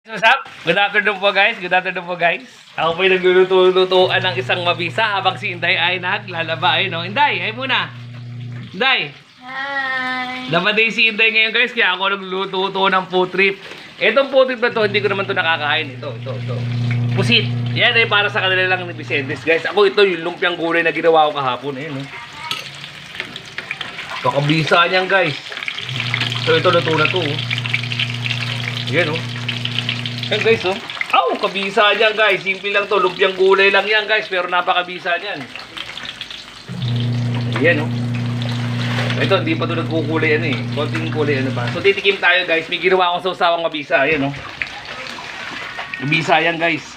What's up? Good afternoon po guys. Good afternoon po guys. Ako po yung nagluluto-lutuan ng isang mabisa habang si Inday ay naglalaba. Ayun o. Inday, ay muna. Inday. Hi! Laba day si Inday ngayon guys. Kaya ako nagluluto ng food trip. Itong food trip na to, hindi ko naman to nakakain. Ito. Pusit. Yan ay para sa kanila lang ni Vicentes guys. Ako ito yung lumpiang gulay na ginawa ko kahapon. Ayun o. Kakabisa niyan guys. So ito luto na to. Yan o. Yan guys, oh. Aw, kabisa niyan guys. Simple lang to. Lumpiang gulay lang yan guys. Pero napakabisa niyan. Ayan, oh. Ito, hindi pa ito nagkukulay ano eh. Konting kulay ano pa. So, titikim tayo guys. May ginawa akong sausawang mabisa. Ayan, oh. Mabisa yan guys.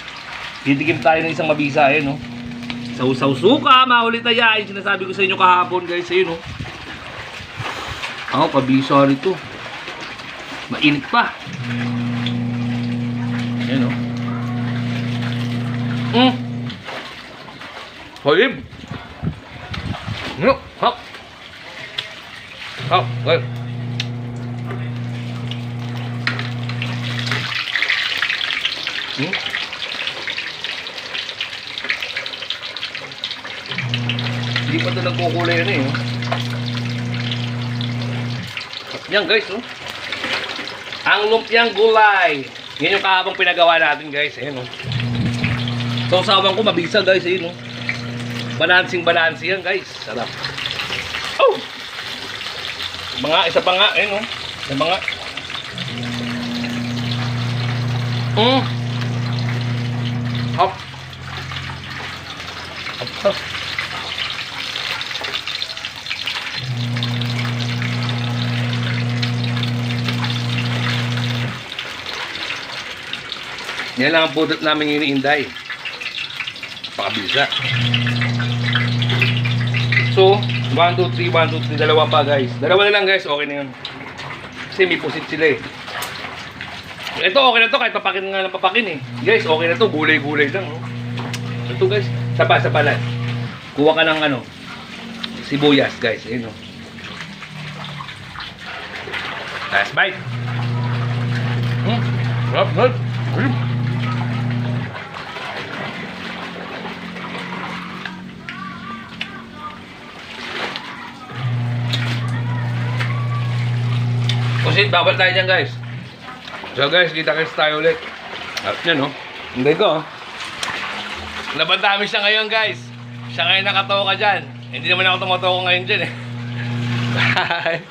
Titikim tayo ng isang mabisa. Ayan, oh. Sausaw suka. Mahulit na yan. Sinasabi ko sa inyo kahapon guys. Ayan, oh. Aw, kabisa rito. Mainit pa. Ayan o. Halib! No, hop! Hop, well. Hindi pa ito nagkukulay ano eh. Yan guys oh. Ang lumpiang gulay. Yan yung kahapong pinagawa natin guys. Ayan o. So sawang ko mabisa guys. Ayan o. Balancing yan guys. Sarap. Oh! Isa pa nga. Ayan o. Isa pa nga. Hop. Hop. Yan lang ang pudot namin yung iniinday. Pakabisa. So, 1, 2, 3, 1, 2, 3. Dalawa pa guys. Dalawa na lang guys. Okay na yun. Kasi may pusit sila eh. Ito okay na to. Kahit papakin nga lang papakin eh. Guys, okay na to. Gulay-gulay lang. Oh. Ito guys. Sapa lang. Kuha ka ng ano. Sibuyas guys. Ayun oh. Last bite. Hop. Pusit, babal tayo dyan guys. So guys, kita-kits tayo ulit. Harap nyo no. Hindi ko. Laban namin siya ngayon guys. Siya ngayon nakatoka dyan. Hindi naman ako tumatoka ngayon dyan eh. Bye.